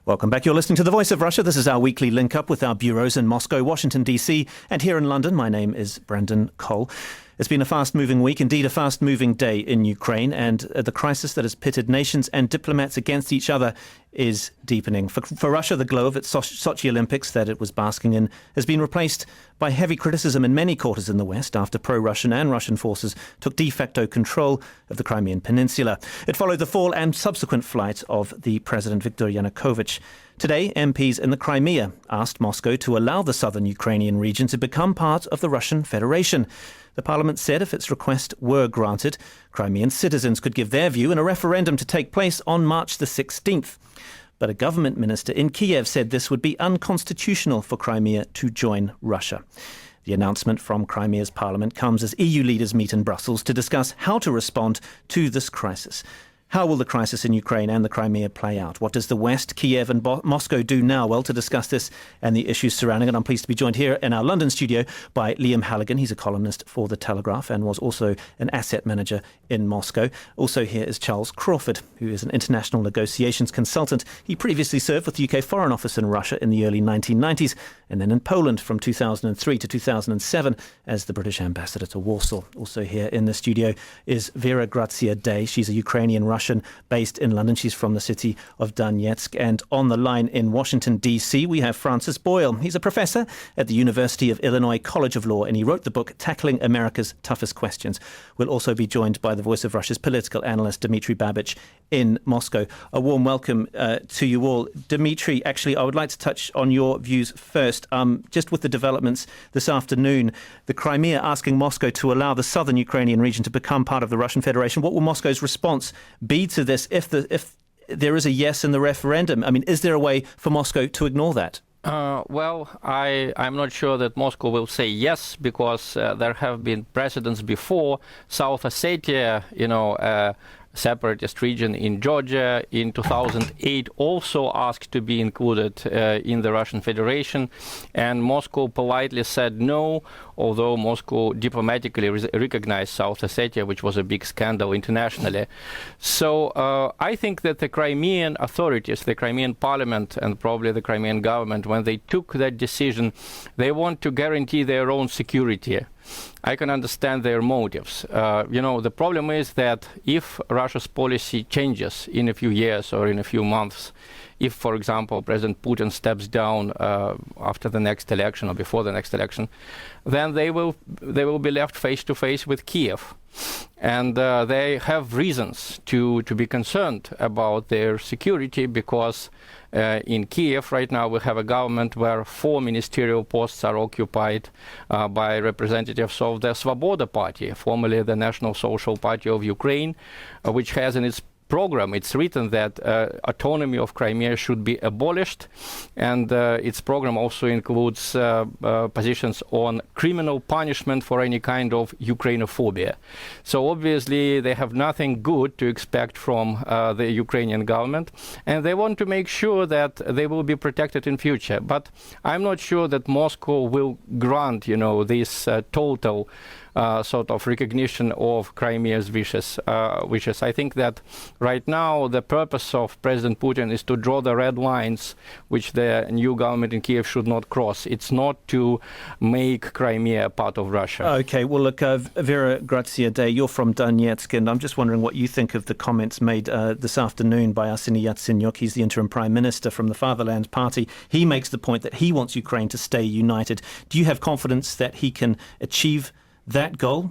Welcome back. You're listening to The Voice of Russia. This is our weekly link-up with our bureaus in Moscow, Washington, D.C. and here in London. My name is Brendan Cole. It's been a fast-moving week, indeed a fast-moving day in Ukraine, and the crisis that has pitted nations and diplomats against each other is deepening. For Russia, the glow of its Sochi Olympics that it was basking in has been replaced by heavy criticism in many quarters in the West after pro-Russian and Russian forces took de facto control of the Crimean Peninsula. It followed the fall and subsequent flight of the President Viktor Yanukovych. Today, MPs in the Crimea asked Moscow to allow the southern Ukrainian region to become part of the Russian Federation. The parliament said if its request were granted, Crimean citizens could give their view in a referendum to take place on March the 16th. But a government minister in Kiev said this would be unconstitutional for Crimea to join Russia. The announcement from Crimea's parliament comes as EU leaders meet in Brussels to discuss how to respond to this crisis. How will the crisis in Ukraine and the Crimea play out? What does the West, Kiev and Moscow do now? Well, to discuss this and the issues surrounding it, I'm pleased to be joined here in our London studio by Liam Halligan. He's a columnist for The Telegraph and was also an asset manager in Moscow. Also here is Charles Crawford, who is an international negotiations consultant. He previously served with the UK Foreign Office in Russia in the early 1990s and then in Poland from 2003 to 2007 as the British ambassador to Warsaw. Also here in the studio is Vera Graziadei. She's a Ukrainian Russian based in London. She's from the city of Donetsk. And on the line in Washington, D.C., we have Francis Boyle. He's a professor at the University of Illinois College of Law, and he wrote the book Tackling America's Toughest Questions. We'll also be joined by the Voice of Russia's political analyst, Dmitry Babich, in Moscow. A warm welcome to you all. Dmitry, actually, I would like to touch on your views first. Just with the developments this afternoon, the Crimea asking Moscow to allow the southern Ukrainian region to become part of the Russian Federation. What will Moscow's response be to this if there is a yes in the referendum? I mean, is there a way for Moscow to ignore that? Well, I'm not sure that Moscow will say yes, because there have been precedents before. South Ossetia, separatist region in Georgia in 2008 also asked to be included in the Russian Federation, and Moscow politely said no, although Moscow diplomatically recognized South Ossetia, which was a big scandal internationally. So I think that the Crimean authorities, the Crimean parliament and probably the Crimean government, when they took that decision, they want to guarantee their own security. I can understand their motives. The problem is that if Russia's policy changes in a few years or in a few months, if, for example, President Putin steps down after the next election or before the next election, then they will be left face to face with Kiev. And they have reasons to be concerned about their security, because in Kiev right now we have a government where 4 ministerial posts are occupied by representatives of the Svoboda Party, formerly the National Social Party of Ukraine, which has in its program, it's written that autonomy of Crimea should be abolished, and its program also includes positions on criminal punishment for any kind of Ukrainophobia. So obviously they have nothing good to expect from the Ukrainian government, and they want to make sure that they will be protected in future. But I'm not sure that Moscow will grant, this total sort of recognition of Crimea's wishes. I think that right now the purpose of President Putin is to draw the red lines which the new government in Kiev should not cross. It's not to make Crimea part of Russia. Okay, well, look, Vera Graziadei, you're from Donetsk, and I'm just wondering what you think of the comments made this afternoon by Arseniy Yatsenyuk. He's the interim prime minister from the Fatherland Party. He makes the point that he wants Ukraine to stay united. Do you have confidence that he can achieve that goal?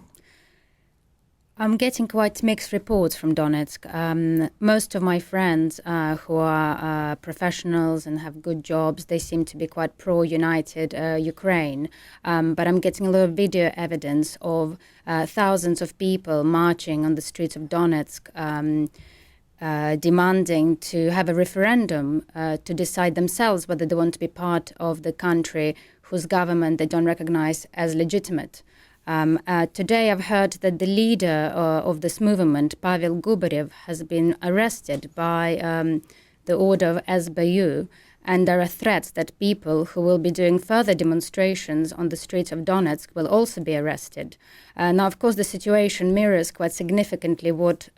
I'm getting quite mixed reports from Donetsk. Most of my friends who are professionals and have good jobs, they seem to be quite pro-united Ukraine. But I'm getting a lot of video evidence of thousands of people marching on the streets of Donetsk, demanding to have a referendum to decide themselves whether they want to be part of the country whose government they don't recognize as legitimate. Today I've heard that the leader of this movement, Pavel Gubarev, has been arrested by the order of SBU, and there are threats that people who will be doing further demonstrations on the streets of Donetsk will also be arrested. Now, of course, the situation mirrors quite significantly what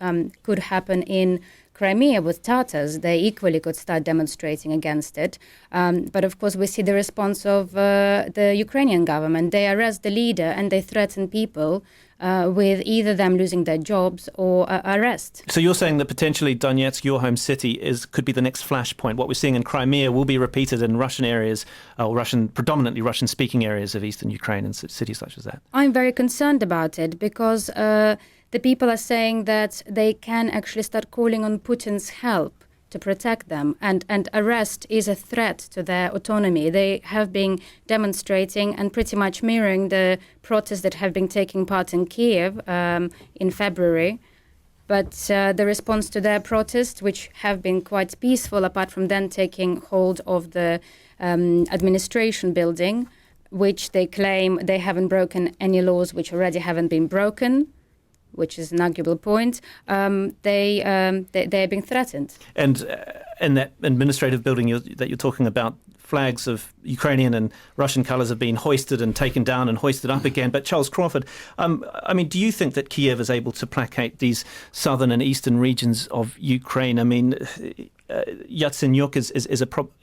could happen in Crimea with Tatars, they equally could start demonstrating against it. But of course, we see the response of the Ukrainian government. They arrest the leader and they threaten people with either them losing their jobs or arrest. So you're saying that potentially Donetsk, your home city, could be the next flashpoint. What we're seeing in Crimea will be repeated in Russian areas, or predominantly Russian-speaking areas of eastern Ukraine and cities such as that. I'm very concerned about it because the people are saying that they can actually start calling on Putin's help to protect them, and arrest is a threat to their autonomy. They have been demonstrating and pretty much mirroring the protests that have been taking part in Kiev in February. But the response to their protests, which have been quite peaceful, apart from then taking hold of the administration building, which they claim they haven't broken any laws which already haven't been broken, which is an arguable point, they are being threatened. And that administrative building that you're talking about, flags of Ukrainian and Russian colours have been hoisted and taken down and hoisted up again. But Charles Crawford, I mean, do you think that Kiev is able to placate these southern and eastern regions of Ukraine? I mean, Yatsenyuk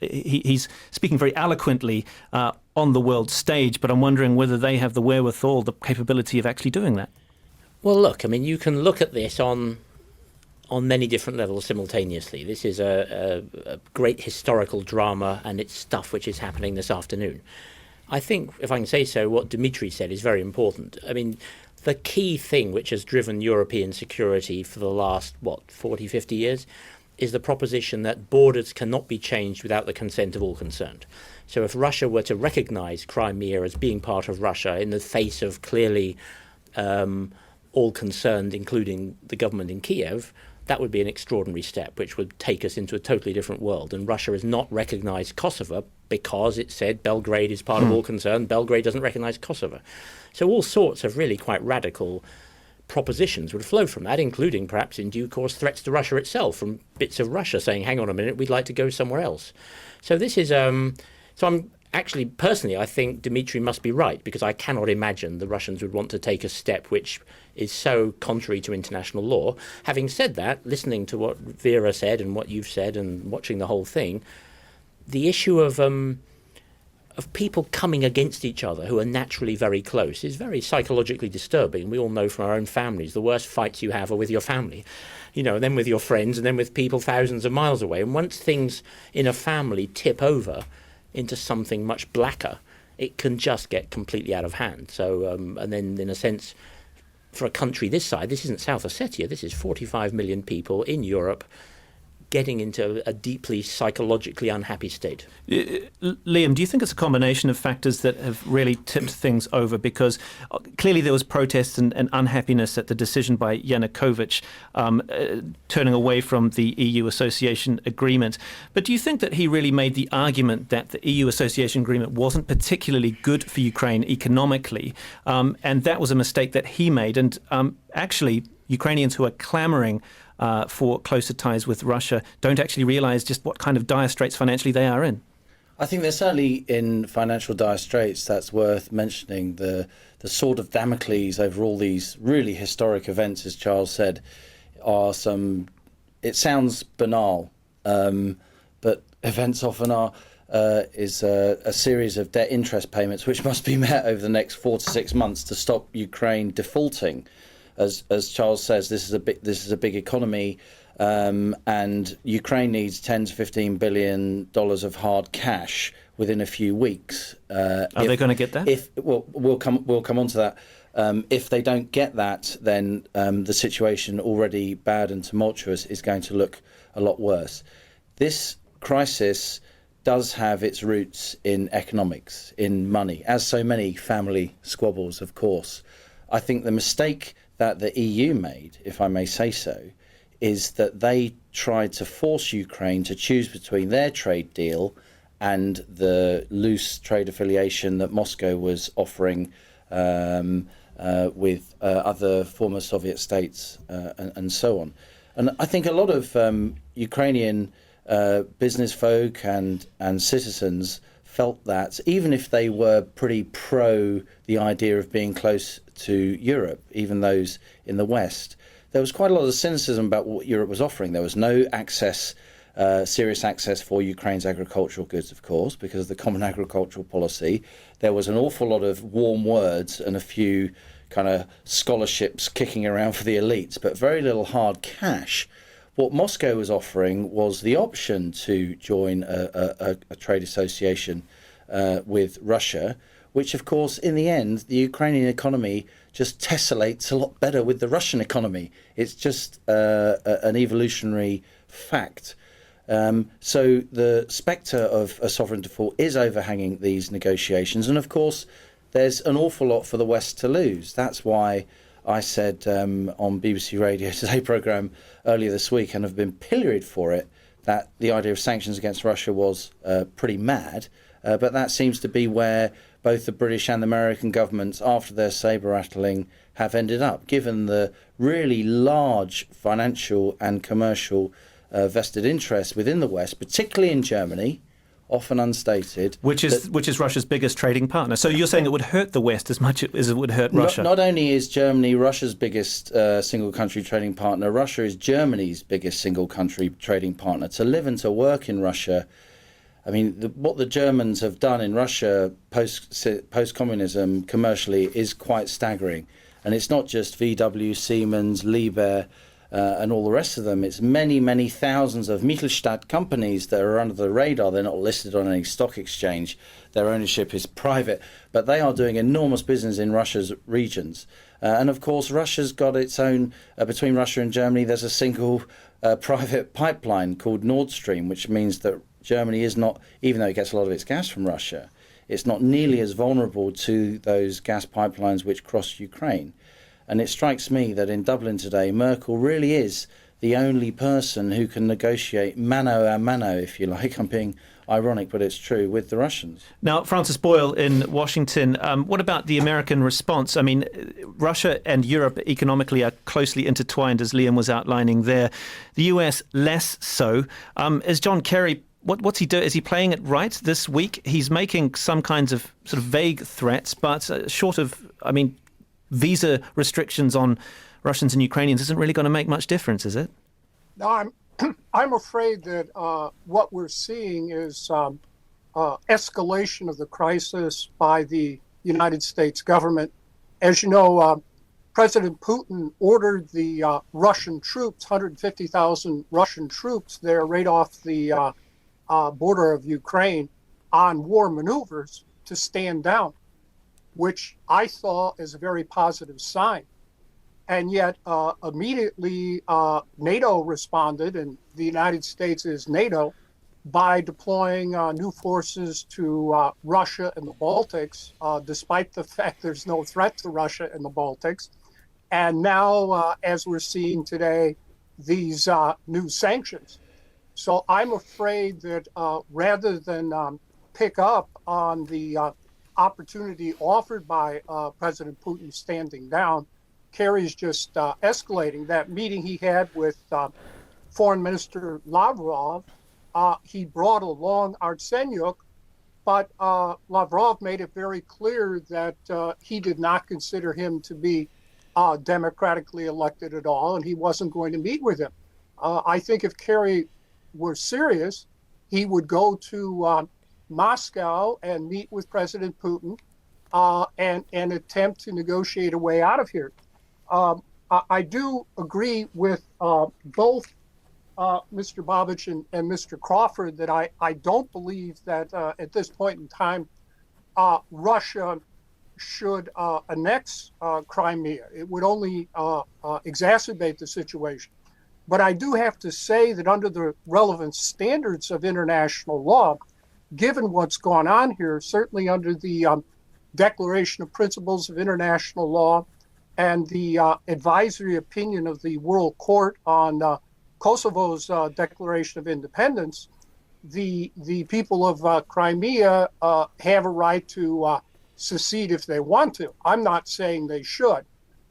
he's speaking very eloquently on the world stage, but I'm wondering whether they have the wherewithal, the capability of actually doing that. Well, look, I mean, you can look at this on many different levels simultaneously. This is a great historical drama, and it's stuff which is happening this afternoon. I think, if I can say so, what Dmitry said is very important. I mean, the key thing which has driven European security for the last, 40, 50 years, is the proposition that borders cannot be changed without the consent of all concerned. So if Russia were to recognize Crimea as being part of Russia in the face of clearly all concerned, including the government in Kiev, that would be an extraordinary step, which would take us into a totally different world. And Russia has not recognized Kosovo because it said Belgrade is part of all concerned. Belgrade doesn't recognize Kosovo. So all sorts of really quite radical propositions would flow from that, including perhaps in due course threats to Russia itself from bits of Russia saying, hang on a minute, we'd like to go somewhere else. So this is, so I'm actually, personally, I think Dmitry must be right, because I cannot imagine the Russians would want to take a step which is so contrary to international law. Having said that, listening to what Vera said and what you've said and watching the whole thing, the issue of people coming against each other who are naturally very close is very psychologically disturbing. We all know from our own families, the worst fights you have are with your family, and then with your friends, and then with people thousands of miles away. And once things in a family tip over into something much blacker, it can just get completely out of hand. So, and then in a sense, for a country this size, this isn't South Ossetia, this is 45 million people in Europe getting into a deeply psychologically unhappy state. Liam, do you think it's a combination of factors that have really tipped things over? Because clearly there was protest and unhappiness at the decision by Yanukovych turning away from the EU association agreement. But do you think that he really made the argument that the EU association agreement wasn't particularly good for Ukraine economically, and that was a mistake that he made? And actually, Ukrainians who are clamoring for closer ties with Russia don't actually realise just what kind of dire straits financially they are in. I think they're certainly in financial dire straits. That's worth mentioning. The sword of Damocles over all these really historic events, as Charles said, are some... It sounds banal, but events often are. Is a series of debt interest payments which must be met over the next 4 to 6 months to stop Ukraine defaulting. As Charles says, this is a big economy, and Ukraine needs $10 to $15 billion of hard cash within a few weeks. Are they going to get that? We'll come on to that. If they don't get that, then the situation, already bad and tumultuous, is going to look a lot worse. This crisis does have its roots in economics, in money, as so many family squabbles, of course. I think the mistake that the EU made, if I may say so, is that they tried to force Ukraine to choose between their trade deal and the loose trade affiliation that Moscow was offering with other former Soviet states and so on. And I think a lot of Ukrainian business folk and citizens felt that, even if they were pretty pro the idea of being close to Europe, even those in the West, there was quite a lot of cynicism about what Europe was offering. There was no access, serious access for Ukraine's agricultural goods, of course, because of the common agricultural policy. There was an awful lot of warm words and a few kind of scholarships kicking around for the elites, but very little hard cash. What Moscow was offering was the option to join a trade association with Russia, which, of course, in the end, the Ukrainian economy just tessellates a lot better with the Russian economy. It's just an evolutionary fact. So the spectre of a sovereign default is overhanging these negotiations. And, of course, there's an awful lot for the West to lose. That's why I said on BBC Radio Today programme earlier this week, and have been pilloried for it, that the idea of sanctions against Russia was pretty mad. But that seems to be where both the British and the American governments, after their sabre-rattling, have ended up, given the really large financial and commercial vested interests within the West, particularly in Germany, often unstated. Which is Russia's biggest trading partner. So you're saying it would hurt the West as much as it would hurt Russia? Not only is Germany Russia's biggest single country trading partner, Russia is Germany's biggest single country trading partner. To live and to work in Russia, I mean, what the Germans have done in Russia post-communism commercially is quite staggering. And it's not just VW, Siemens, Liebherr, and all the rest of them. It's many, many thousands of Mittelstand companies that are under the radar. They're not listed on any stock exchange. Their ownership is private. But they are doing enormous business in Russia's regions. And, of course, Russia's got its own, between Russia and Germany, there's a single private pipeline called Nord Stream, which means that Germany is not, even though it gets a lot of its gas from Russia, it's not nearly as vulnerable to those gas pipelines which cross Ukraine. And it strikes me that in Dublin today, Merkel really is the only person who can negotiate mano a mano, if you like. I'm being ironic, but it's true, with the Russians. Now, Francis Boyle in Washington, what about the American response? I mean, Russia and Europe economically are closely intertwined, as Liam was outlining there. The US less so. Is John Kerry, what's he doing? Is he playing it right this week? He's making some kinds of sort of vague threats, but short of, I mean, visa restrictions on Russians and Ukrainians isn't really going to make much difference, is it? No, I'm afraid that what we're seeing is escalation of the crisis by the United States government. As you know, President Putin ordered the Russian troops, 150,000 Russian troops there right off the border of Ukraine on war maneuvers to stand down, which I saw as a very positive sign. And yet immediately NATO responded, and the United States is NATO, by deploying new forces to Russia and the Baltics, despite the fact there's no threat to Russia and the Baltics. And now, as we're seeing today, these new sanctions. So I'm afraid that rather than pick up on the opportunity offered by President Putin standing down, Kerry's just escalating. That meeting he had with Foreign Minister Lavrov, he brought along Artsenyuk, but Lavrov made it very clear that he did not consider him to be democratically elected at all, and he wasn't going to meet with him. I think if Kerry were serious, he would go to Moscow and meet with President Putin and attempt to negotiate a way out of here. I do agree with both Mr. Babich and Mr. Crawford that I don't believe that at this point in time Russia should annex Crimea. It would only exacerbate the situation. But I do have to say that under the relevant standards of international law, given what's gone on here, certainly under the Declaration of Principles of International Law and the advisory opinion of the World Court on Kosovo's Declaration of Independence, the people of Crimea have a right to secede if they want to. I'm not saying they should.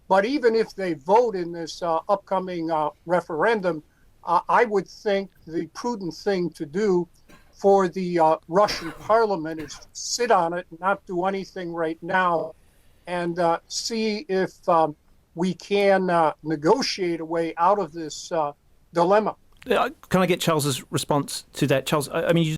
But even if they vote in this upcoming referendum, I would think the prudent thing to do for the Russian parliament is to sit on it and not do anything right now and see if we can negotiate a way out of this dilemma. Can I get Charles's response to that? Charles, I mean,